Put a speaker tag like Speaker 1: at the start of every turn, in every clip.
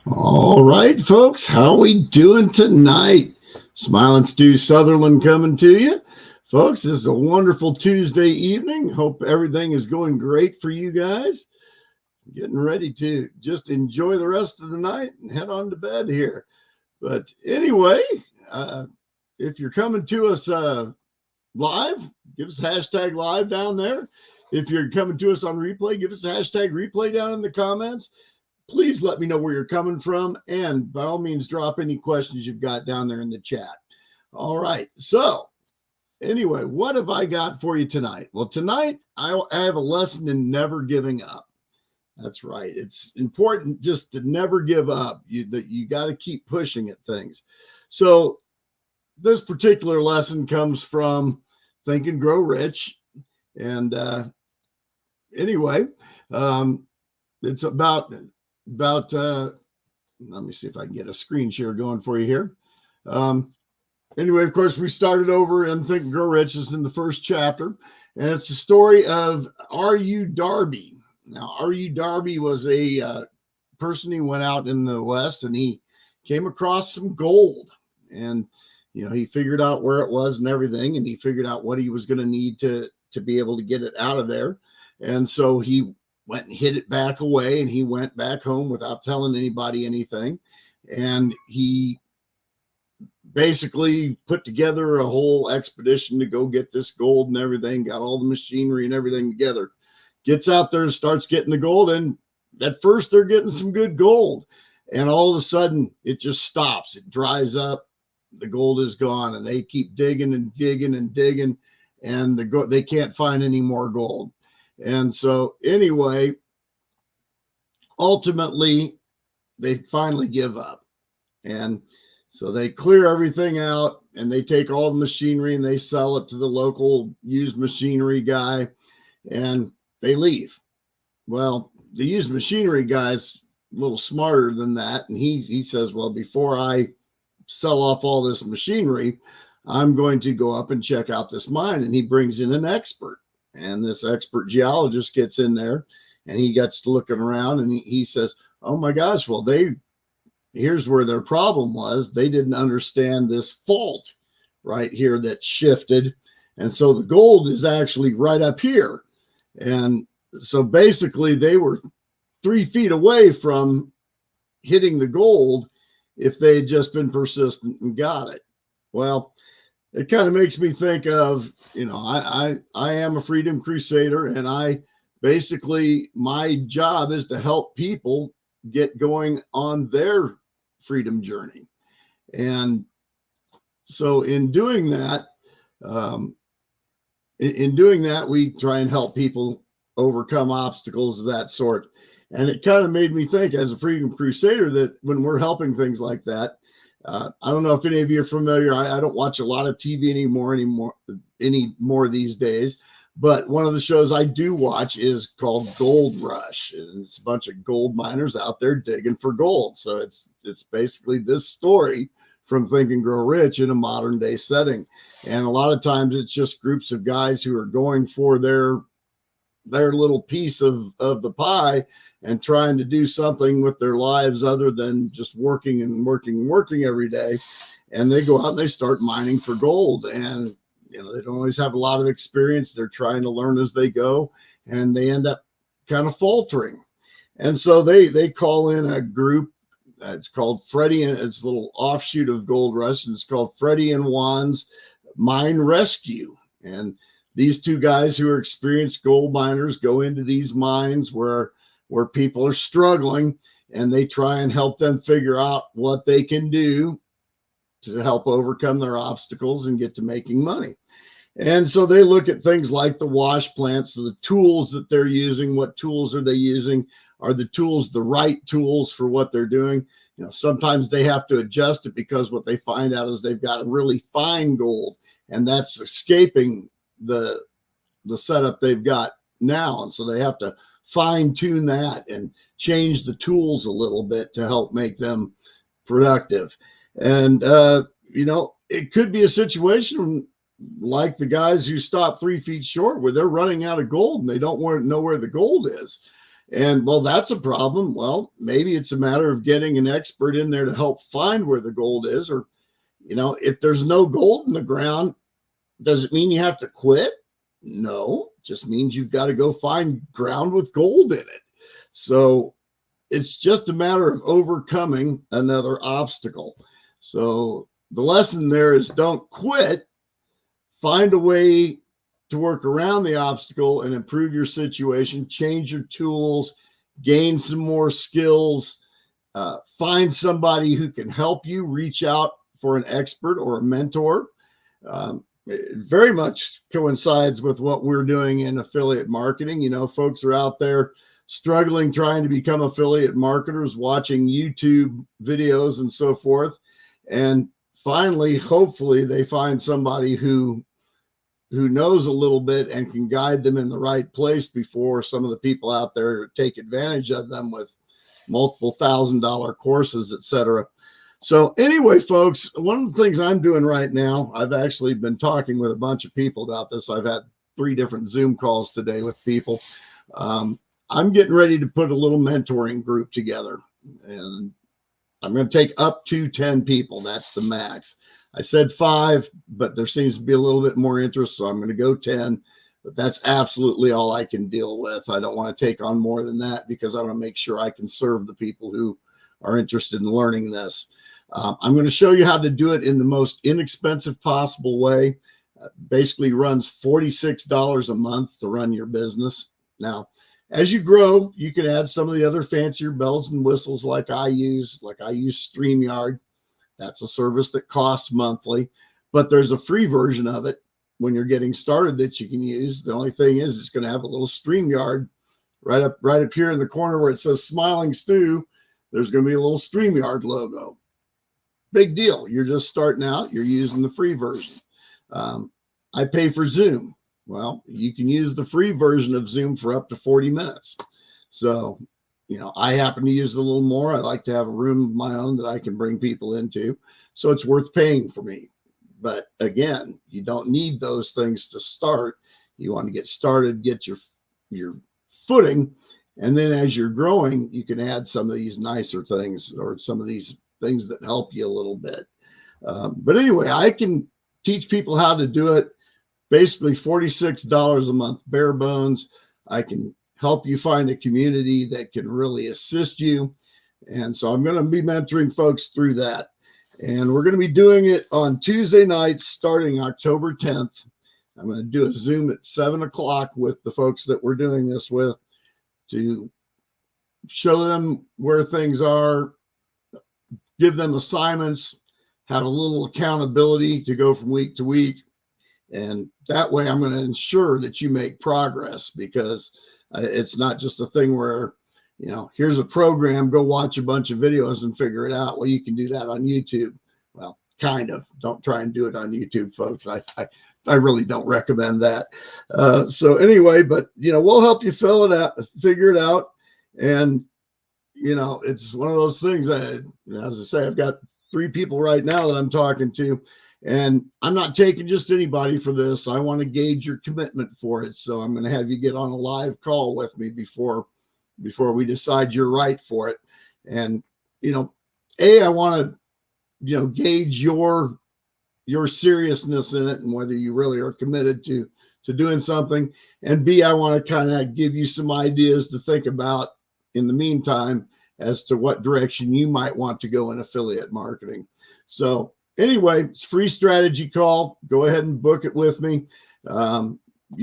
Speaker 1: All right, folks, how we doing tonight? Smiling Stu Sutherland coming to you. Folks, this is a wonderful Tuesday evening. Hope everything is going great for you guys. Getting ready to just enjoy the rest of the night and head on to bed here. But anyway, uh, if you're coming to us live, give us a hashtag live down there. If you're coming to us on replay, give us a hashtag replay down in the comments. Please let me know where you're coming from, and by all means, drop any questions you've got down there in the chat. All right. So, anyway, what have I got for you tonight? Well, tonight I have a lesson in never giving up. That's right. It's important just to never give up. You got to keep pushing at things. So, this particular lesson comes from Think and Grow Rich, and anyway, it's about let me see if I can get a screen share going for you here. Anyway, of course, we started over in Think and Grow Rich. It's in the first chapter, and it's the story of R.U. Darby. Now, R.U. Darby was a person who went out in the West, and he came across some gold, and he figured out where it was and everything, and he figured out what he was going to need to be able to get it out of there, and so he went and hid it back away, and he went back home without telling anybody anything. And he basically put together a whole expedition to go get this gold and everything, got all the machinery and everything together, gets out there and starts getting the gold. And at first they're getting some good gold, and all of a sudden it just stops. It dries up. The gold is gone, and they keep digging and digging and digging, and they can't find any more gold. And so anyway, ultimately, they finally give up. And so they clear everything out, and they take all the machinery and they sell it to the local used machinery guy, and they leave. Well, the used machinery guy's a little smarter than that. And he says, well, before I sell off all this machinery, I'm going to go up and check out this mine. And he brings in an expert. And this expert geologist gets in there, and he gets to looking around, and he says, oh my gosh, well, here's where their problem was. They didn't understand this fault right here that shifted. And so the gold is actually right up here. And so basically they were 3 feet away from hitting the gold if they had just been persistent and got it. Well, it kind of makes me think of, I am a freedom crusader, and my job is to help people get going on their freedom journey. And so in doing that, we try and help people overcome obstacles of that sort. And it kind of made me think, as a freedom crusader, that when we're helping things like that, I don't know if any of you are familiar. I don't watch a lot of TV anymore these days, but one of the shows I do watch is called Gold Rush, and it's a bunch of gold miners out there digging for gold. So it's basically this story from Think and Grow Rich in a modern day setting, and a lot of times it's just groups of guys who are going for their little piece of the pie and trying to do something with their lives other than just working and working every day. And they go out and they start mining for gold. And, they don't always have a lot of experience. They're trying to learn as they go, and they end up kind of faltering. And so they call in a group that's called Freddie, and it's a little offshoot of Gold Rush, and it's called Freddie and Juan's Mine Rescue. And these two guys who are experienced gold miners go into these mines where people are struggling, and they try and help them figure out what they can do to help overcome their obstacles and get to making money. And so they look at things like the wash plants, so the tools that they're using. What tools are they using? Are the tools the right tools for what they're doing? Sometimes they have to adjust it because what they find out is they've got really fine gold, and that's escaping the setup they've got now. And so they have to fine tune that and change the tools a little bit to help make them productive. And, it could be a situation like the guys who stop 3 feet short, where they're running out of gold and they don't want to know where the gold is. And well, that's a problem. Well, maybe it's a matter of getting an expert in there to help find where the gold is. Or, if there's no gold in the ground, does it mean you have to quit? No, it just means you've got to go find ground with gold in it. So it's just a matter of overcoming another obstacle. So the lesson there is don't quit. Find a way to work around the obstacle and improve your situation, change your tools, gain some more skills, find somebody who can help you, reach out for an expert or a mentor. It very much coincides with what we're doing in affiliate marketing. Folks are out there struggling, trying to become affiliate marketers, watching YouTube videos and so forth. And finally, hopefully they find somebody who knows a little bit and can guide them in the right place before some of the people out there take advantage of them with multiple $1,000 courses, etc. So anyway, folks, one of the things I'm doing right now, I've actually been talking with a bunch of people about this. I've had 3 different Zoom calls today with people. I'm getting ready to put a little mentoring group together, and I'm going to take up to 10 people. That's the max. I said 5, but there seems to be a little bit more interest, so I'm going to go 10. But that's absolutely all I can deal with. I don't want to take on more than that because I want to make sure I can serve the people who are interested in learning this. I'm going to show you how to do it in the most inexpensive possible way. Basically runs $46 a month to run your business. Now, as you grow, you can add some of the other fancier bells and whistles like I use StreamYard. That's a service that costs monthly, but there's a free version of it when you're getting started that you can use. The only thing is it's going to have a little StreamYard right up here in the corner where it says Smiling Stu. There's going to be a little StreamYard logo. Big deal. You're just starting out. You're using the free version. I pay for Zoom. Well, you can use the free version of Zoom for up to 40 minutes. So, I happen to use it a little more. I like to have a room of my own that I can bring people into. So it's worth paying for me. But again, you don't need those things to start. You want to get started, get your footing. And then as you're growing, you can add some of these nicer things or some of these things that help you a little bit. But anyway, I can teach people how to do it. Basically $46 a month, bare bones. I can help you find a community that can really assist you. And so I'm going to be mentoring folks through that. And we're going to be doing it on Tuesday nights starting October 10th. I'm going to do a Zoom at 7 o'clock with the folks that we're doing this with to show them where things are, give them assignments, have a little accountability to go from week to week. And that way I'm going to ensure that you make progress, because it's not just a thing where, here's a program, go watch a bunch of videos and figure it out. Well, you can do that on YouTube. Well, kind of. Don't try and do it on YouTube, folks. I really don't recommend that. So anyway, but, we'll help you figure it out. And, it's one of those things that, as I say, I've got 3 people right now that I'm talking to. And I'm not taking just anybody for this. I want to gauge your commitment for it. So I'm going to have you get on a live call with me before we decide you're right for it. And, I want to, gauge your seriousness in it and whether you really are committed to doing something. And B, I want to kind of give you some ideas to think about in the meantime as to what direction you might want to go in affiliate marketing. So anyway, it's a free strategy call. Go ahead and book it with me. You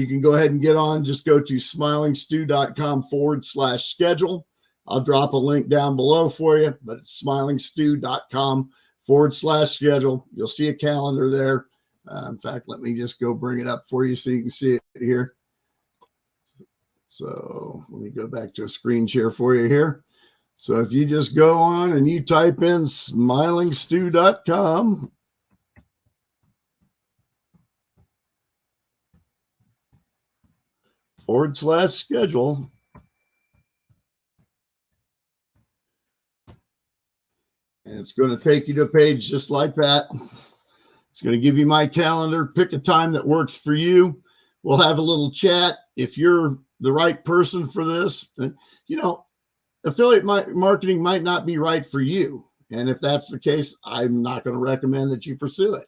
Speaker 1: can go ahead and get on. Just go to smilingstu.com/schedule. I'll drop a link down below for you, but it's smilingstu.com/schedule. You'll see a calendar there. In fact, let me just go bring it up for you so you can see it here. So let me go back to a screen share for you here. So if you just go on and you type in smilingstu.com /schedule. And it's going to take you to a page just like that. It's going to give you my calendar. Pick a time that works for you. We'll have a little chat. If you're the right person for this, and affiliate marketing might not be right for you. And if that's the case, I'm not going to recommend that you pursue it.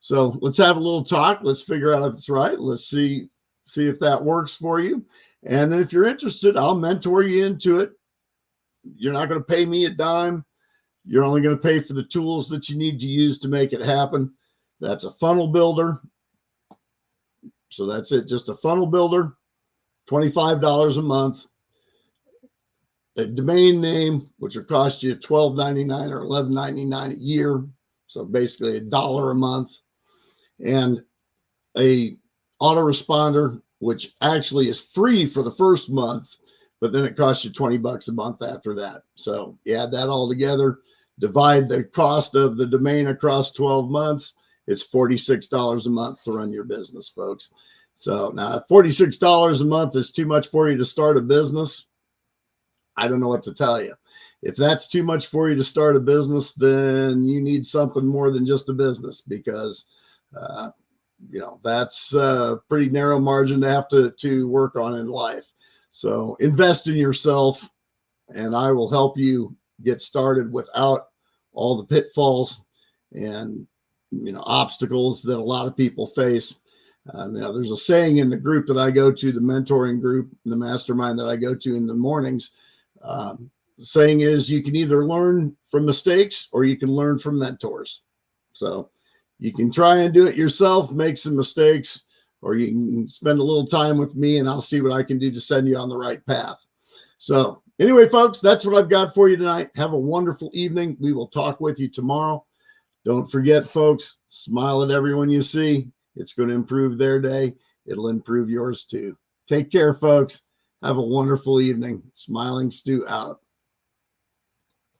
Speaker 1: So let's have a little talk. Let's figure out if it's right. Let's see if that works for you. And then if you're interested, I'll mentor you into it. You're not going to pay me a dime. You're only going to pay for the tools that you need to use to make it happen. That's a funnel builder. So that's it. Just a funnel builder, $25 a month. A domain name, which will cost you $12.99 or $11.99 a year. So basically $1 a month. And a autoresponder, which actually is free for the first month, but then it costs you $20 a month after that. So you add that all together, divide the cost of the domain across 12 months. It's $46 a month to run your business, folks. So now if $46 a month is too much for you to start a business, I don't know what to tell you. If that's too much for you to start a business, then you need something more than just a business, because that's a pretty narrow margin to have to work on in life. So invest in yourself, and I will help you get started without all the pitfalls and obstacles that a lot of people face. There's a saying in the group that I go to, the mentoring group, the mastermind that I go to in the mornings. The saying is, you can either learn from mistakes or you can learn from mentors. So you can try and do it yourself, make some mistakes, or you can spend a little time with me and I'll see what I can do to send you on the right path. So anyway, folks, that's what I've got for you tonight. Have a wonderful evening. We will talk with you tomorrow. Don't forget, folks, smile at everyone you see. It's going to improve their day. It'll improve yours too. Take care, folks. Have a wonderful evening. Smiling Stu out.